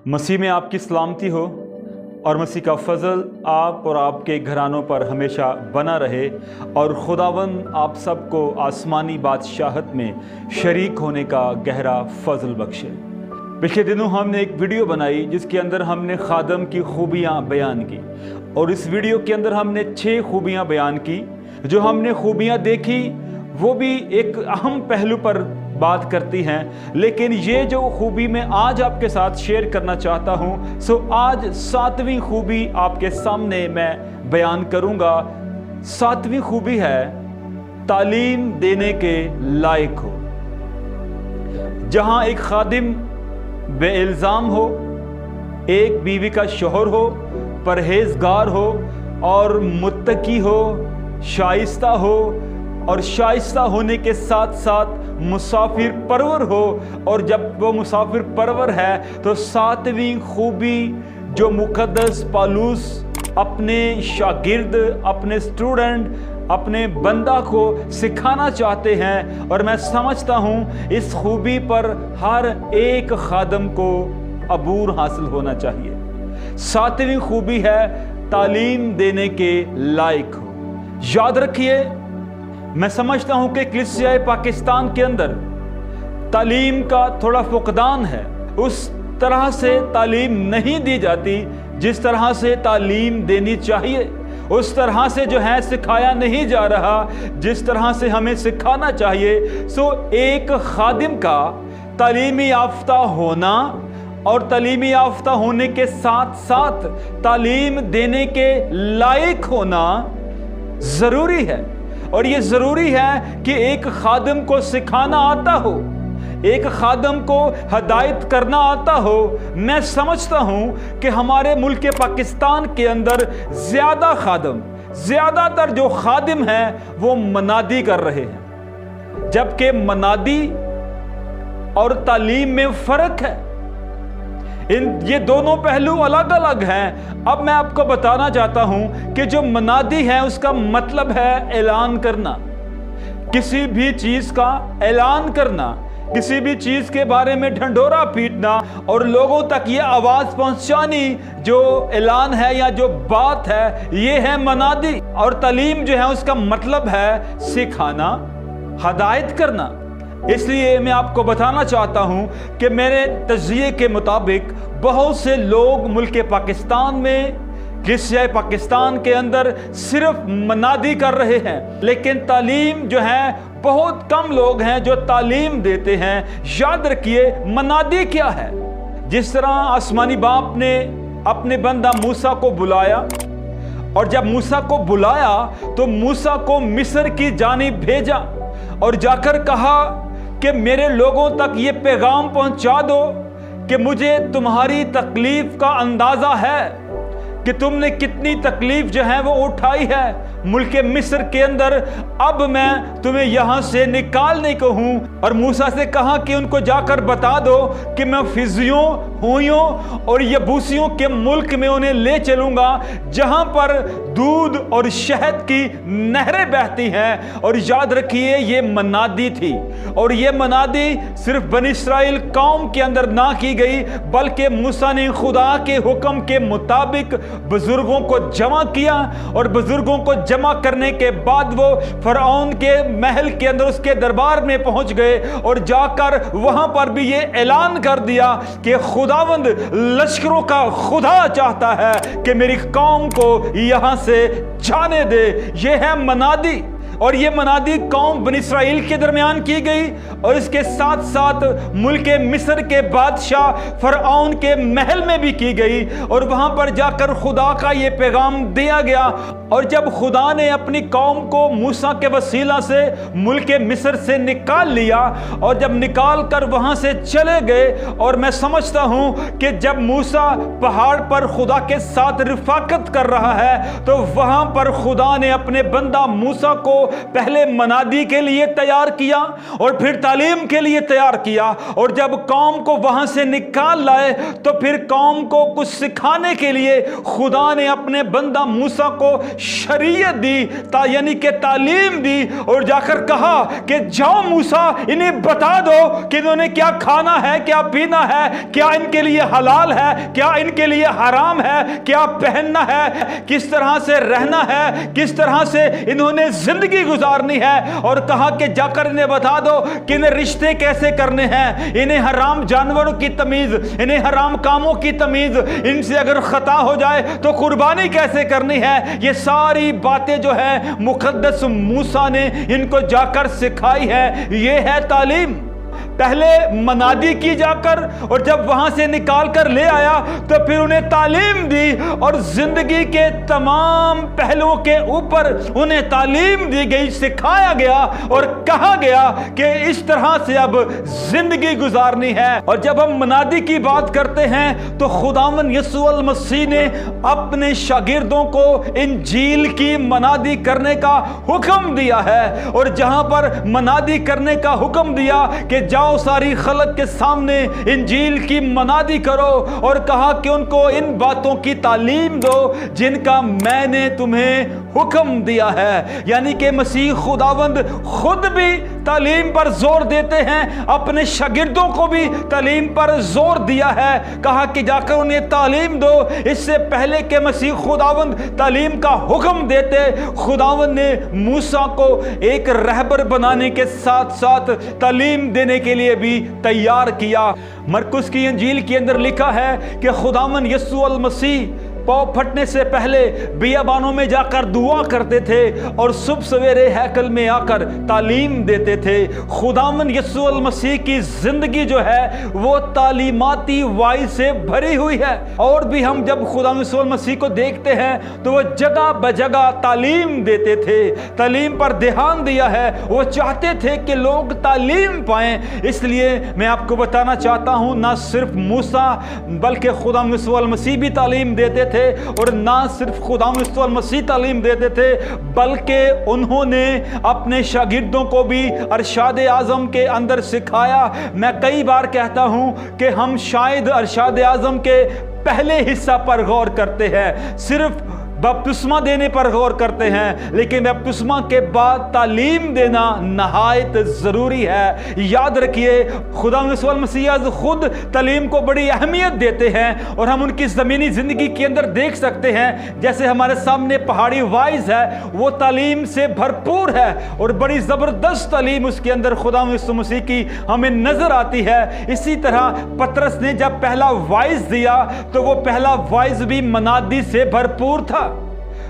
मसीह में आपकी सलामती हो और मसीह का फजल आप और आपके घरानों पर हमेशा बना रहे और खुदावंद आप सबको आसमानी बादशाहत में शरीक होने का गहरा फजल बख्शे। पिछले दिनों हमने एक वीडियो बनाई जिसके अंदर हमने खादम की खूबियाँ बयान की और इस वीडियो के अंदर हमने 6 खूबियाँ बयान की। जो हमने खूबियाँ देखी वो भी एक अहम पहलू पर बात करती हैं, लेकिन ये जो खूबी मैं आज आपके साथ शेयर करना चाहता हूँ, सो आज 7वीं खूबी आपके सामने मैं बयान करूँगा। 7वीं खूबी है तालीम देने के लायक हो। जहाँ एक खादिम बेइल्ज़ाम हो, एक बीवी का शौहर हो, परहेजगार हो और मुत्तकी हो, शाइस्ता हो और शाइस्ता होने के साथ साथ मुसाफिर परवर हो। और जब वो मुसाफिर परवर है तो 7वीं खूबी जो मुक़द्दस पौलुस अपने शागिर्द, अपने स्टूडेंट, अपने बंदा को सिखाना चाहते हैं, और मैं समझता हूँ इस खूबी पर हर एक खादम को अबूर हासिल होना चाहिए। 7वीं खूबी है तालीम देने के लायक हो। याद रखिए, मैं समझता हूं कि कलीसिया पाकिस्तान के अंदर तालीम का थोड़ा फुकदान है। उस तरह से तालीम नहीं दी जाती जिस तरह से तालीम देनी चाहिए। उस तरह से जो है सिखाया नहीं जा रहा जिस तरह से हमें सिखाना चाहिए। सो एक खादिम का तालीमी याफ्ता होना और तालीमी याफ्ता होने के साथ साथ तालीम देने के लायक होना ज़रूरी है। और ये ज़रूरी है कि एक खादिम को सिखाना आता हो, एक खादिम को हदायत करना आता हो। मैं समझता हूँ कि हमारे मुल्क पाकिस्तान के अंदर ज़्यादातर जो खादिम हैं वो मनादी कर रहे हैं, जबकि मनादी और तालीम में फ़र्क है। ये दोनों पहलू अलग अलग हैं। अब मैं आपको बताना चाहता हूं कि जो मनादी है उसका मतलब है ऐलान करना, किसी भी चीज़ का ऐलान करना, किसी भी चीज़ के बारे में ढंढोरा पीटना और लोगों तक ये आवाज़ पहुंचानी। जो ऐलान है या जो बात है ये है मनादी। और तालीम जो है उसका मतलब है सिखाना, हदायत करना। इसलिए मैं आपको बताना चाहता हूं कि मेरे तज्ज़िये के मुताबिक बहुत से लोग मुल्क पाकिस्तान में, कलीसिया पाकिस्तान के अंदर सिर्फ मनादी कर रहे हैं, लेकिन तालीम जो है बहुत कम लोग हैं जो तालीम देते हैं। याद रखिए, मनादी क्या है? जिस तरह आसमानी बाप ने अपने बंदा मूसा को बुलाया, और जब मूसा को बुलाया तो मूसा को मिस्र की जानिब भेजा और जाकर कहा कि मेरे लोगों तक ये पैगाम पहुंचा दो कि मुझे तुम्हारी तकलीफ का अंदाज़ा है कि तुमने कितनी तकलीफ जो है वो उठाई है मुल्क मिस्र के अंदर। अब मैं तुम्हें यहाँ से निकालने को हूँ। और मूसा से कहा कि उनको जाकर बता दो कि मैं फिजियों, हुइयों और यबूसियों के मुल्क में उन्हें ले चलूँगा जहाँ पर दूध और शहद की नहरें बहती हैं। और याद रखिए, ये मनादी थी, और ये मनादी सिर्फ बनी इस्राएल कौम के अंदर ना की गई, बल्कि मूसा ने खुदा के हुक्म के मुताबिक बुजुर्गों को जमा किया। और बुजुर्गों को जमा करने के बाद वो फरौन के महल के अंदर, उसके दरबार में पहुंच गए और जाकर वहां पर भी ये ऐलान कर दिया कि खुदावंद लश्करों का खुदा चाहता है कि मेरी कौम को यहां से जाने दे। ये है मनादी। और ये मनादी कौम बनी इस्राएल के दरमियान की गई और इसके साथ साथ मुल्क मिस्र के बादशाह फरऔन के महल में भी की गई। और वहां पर जाकर खुदा का ये पैगाम दिया गया। और जब खुदा ने अपनी कौम को मूसा के वसीला से मुल्क मिस्र से निकाल लिया और जब निकाल कर वहां से चले गए, और मैं समझता हूं कि जब मूसा पहाड़ पर खुदा के साथ रिफाकत कर रहा है तो वहां पर खुदा ने अपने बंदा मूसा को पहले मनादी के लिए तैयार किया और फिर तालीम के लिए तैयार किया, और जब कौम को वहां से निकाल लाए तो फिर कौम को कुछ सिखाने के लिए खुदा ने अपने बंदा मूसा को शरीयत दी, यानी कि तालीम दी, और जाकर कहा कि जाओ मूसा, इन्हें बता दो कि इन्होंने क्या खाना है, क्या पीना है, क्या इनके लिए हलाल है, क्या इनके लिए हराम है, क्या पहनना है, किस तरह से रहना है, किस तरह से इन्होंने जिंदगी गुजारनी है। और कहा कि जाकर इन्हें बता दो कि इन्हें रिश्ते कैसे करने हैं, इन्हें हराम जानवरों की तमीज, इन्हें हराम कामों की तमीज, इनसे अगर खता हो जाए तो कुर्बानी कैसे करनी है। ये सारी बातें जो है मुकद्दस मूसा ने इनको जाकर सिखाई है। ये है तालीम। पहले मनादी की जाकर, और जब वहां से निकाल कर ले आया तो फिर उन्हें तालीम दी, और जिंदगी के तमाम पहलुओं के ऊपर उन्हें तालीम दी गई, सिखाया गया और कहा गया कि इस तरह से अब जिंदगी गुजारनी है। और जब हम मनादी की बात करते हैं तो खुदावन यीशु मसीह ने अपने शागिर्दों को इंजील की मनादी करने का हुक्म दिया है, और जहां पर मनादी करने का हुक्म दिया कि जाओ सारी खलक के सामने इंजील की मनादी करो, और कहा कि उनको इन बातों की तालीम दो जिनका मैंने तुम्हें हुक्म दिया है। यानी कि मसीह खुदावंद खुद भी तालीम पर जोर देते हैं, अपने शागिर्दों को भी तालीम पर जोर दिया है, कहा कि जाकर उन्हें तालीम दो। इससे पहले कि मसीह खुदावंद तालीम का हुक्म देते, खुदावंद ने मूसा को एक रहबर बनाने के साथ साथ तालीम देने के लिए भी तैयार किया। मरकुस की इंजील के अंदर लिखा है कि खुदावन यीशु मसीह पाँव फटने से पहले बियाबानों में जाकर दुआ करते थे और सुबह सवेरे हैकल में आकर तालीम देते थे। खुदावन यीशु मसीह की जिंदगी जो है वो तालीमाती वाई से भरी हुई है। और भी हम जब खुदावन यीशु मसीह को देखते हैं तो वो जगह बजगह तालीम देते थे, तालीम पर ध्यान दिया है। वो चाहते थे कि लोग तालीम पाएं। इसलिए मैं आपको बताना चाहता हूं, ना सिर्फ मूसा बल्कि खुदावन यीशु मसीह भी तालीम देते थे, और ना सिर्फ खुदावंद यीशु मसीह तालीम देते थे बल्कि उन्होंने अपने शागिर्दों को भी अरशाद आज़म के अंदर सिखाया। मैं कई बार कहता हूं कि हम शायद अरशाद आज़म के पहले हिस्सा पर गौर करते हैं, सिर्फ बपतिस्मा देने पर गौर करते हैं, लेकिन बपतिस्मा के बाद तालीम देना नहायत ज़रूरी है। याद रखिए, खुदा यीशु मसीह खुद तालीम को बड़ी अहमियत देते हैं, और हम उनकी ज़मीनी ज़िंदगी के अंदर देख सकते हैं। जैसे हमारे सामने पहाड़ी वाइज है, वो तालीम से भरपूर है और बड़ी ज़बरदस्त तालीम उसके अंदर खुदा यीशु मसीह की हमें नज़र आती है। इसी तरह पतरस ने जब पहला वाइज दिया तो वो पहला वाइज भी मनादी से भरपूर था।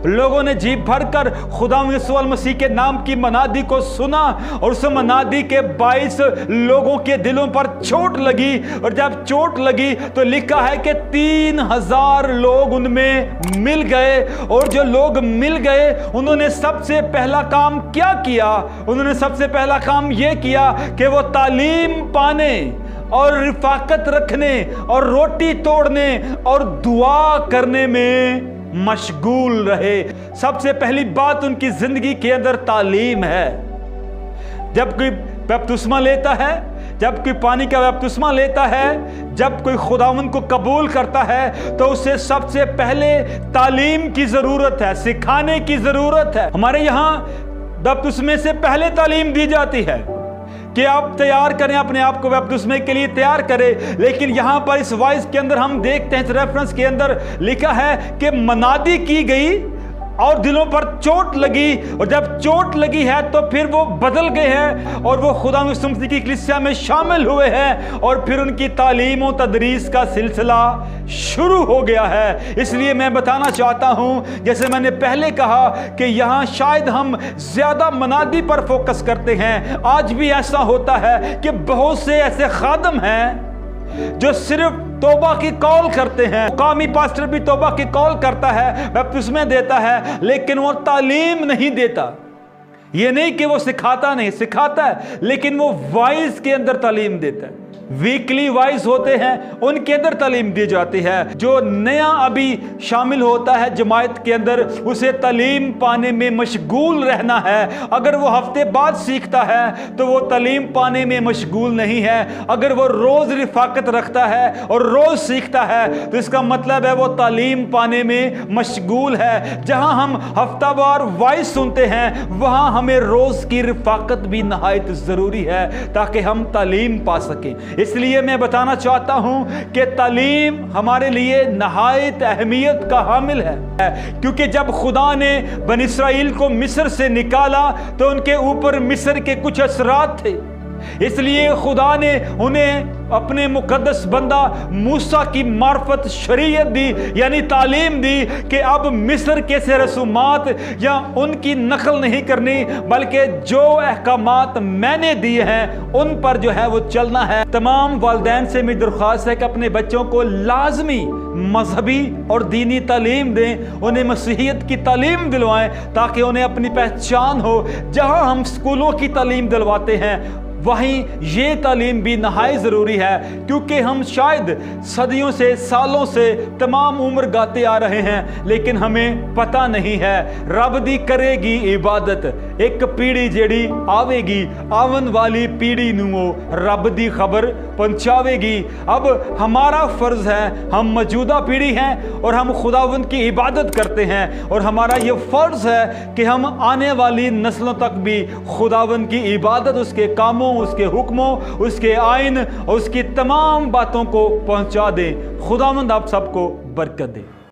लोगों ने जी भरकर खुदा यीशु मसीह के नाम की मनादी को सुना, और उस मनादी के 22 लोगों के दिलों पर चोट लगी, और जब चोट लगी तो लिखा है कि 3000 लोग उनमें मिल गए। और जो लोग मिल गए उन्होंने सबसे पहला काम क्या किया? उन्होंने सबसे पहला काम यह किया कि वो तालीम पाने और रिफाकत रखने और रोटी तोड़ने और दुआ करने में मशगूल रहे। सबसे पहली बात उनकी जिंदगी के अंदर तालीम है। जब कोई बपतिस्मा लेता है, जब कोई पानी का बपतिस्मा लेता है, जब कोई खुदावंद को कबूल करता है तो उसे सबसे पहले तालीम की जरूरत है, सिखाने की जरूरत है। हमारे यहाँ बपतिस्मे से पहले तालीम दी जाती है कि आप तैयार करें, अपने आप को बपतिस्मे के लिए तैयार करें। लेकिन यहां पर इस वाइस के अंदर हम देखते हैं, इस रेफरेंस के अंदर लिखा है कि मनादी की गई और दिलों पर चोट लगी, और जब चोट लगी है तो फिर वो बदल गए हैं और वो खुदा यीशु मसीह की कलीसिया में शामिल हुए हैं, और फिर उनकी तालीम और तदरीस का सिलसिला शुरू हो गया है। इसलिए मैं बताना चाहता हूं, जैसे मैंने पहले कहा कि यहाँ शायद हम ज्यादा मनादी पर फोकस करते हैं। आज भी ऐसा होता है कि बहुत से ऐसे खादम हैं जो सिर्फ तौबा की कॉल करते हैं। कामी पास्टर भी तौबा की कॉल करता है, बपतिस्मे देता है, लेकिन वो तालीम नहीं देता। ये नहीं कि वो सिखाता नहीं, सिखाता है, लेकिन वो वाइज के अंदर तालीम देता है। वीकली वाइज होते हैं उनके अंदर तालीम दी जाती है। जो नया अभी शामिल होता है जमात के अंदर, उसे तालीम पाने में मशगूल रहना है। अगर वो हफ्ते बाद सीखता है तो वो तालीम पाने में मशगूल नहीं है। अगर वो रोज रिफाकत रखता है और रोज सीखता है तो इसका मतलब है वो तालीम पाने में मशगूल है। जहां हम हफ्तावार वाइज सुनते हैं वहां हमें रोज की रिफाकत भी नहायत जरूरी है ताकि हम तालीम पा सकें। इसलिए मैं बताना चाहता हूं कि तालीम हमारे लिए नहायत अहमियत का हामिल है, क्योंकि जब खुदा ने बनी इसराइल को मिस्र से निकाला तो उनके ऊपर मिस्र के कुछ असरात थे। इसलिए खुदा ने उन्हें अपने मुकद्दस बंदा मूसा की मार्फत शरीयत दी, यानी तालीम दी कि अब मिस्र के से रसूमात या उनकी नकल नहीं करनी, बल्कि जो अहकामात मैंने दिए हैं उन पर जो है वो चलना है। तमाम वालिदैन से मेरी दरख्वास्त है कि अपने बच्चों को लाजमी मजहबी और दीनी तालीम दें, उन्हें मसीहियत की तालीम दिलवाएं ताकि उन्हें अपनी पहचान हो। जहां हम स्कूलों की तालीम दिलवाते हैं वहीं ये तालीम भी नहायत ज़रूरी है, क्योंकि हम शायद सदियों से सालों से तमाम उम्र गाते आ रहे हैं लेकिन हमें पता नहीं है। रब दी करेगी इबादत एक पीढ़ी जेड़ी आवेगी, आवन वाली पीढ़ी नूं रब दी खबर पहुंचावेगी। अब हमारा फ़र्ज़ है, हम मौजूदा पीढ़ी हैं और हम खुदावंद की इबादत करते हैं, और हमारा ये फ़र्ज़ है कि हम आने वाली नस्लों तक भी खुदावंद की इबादत, उसके कामों, उसके हुक्मों, उसके आइन और उसकी तमाम बातों को पहुंचा दें। खुदावंद आप सबको बरकत दे।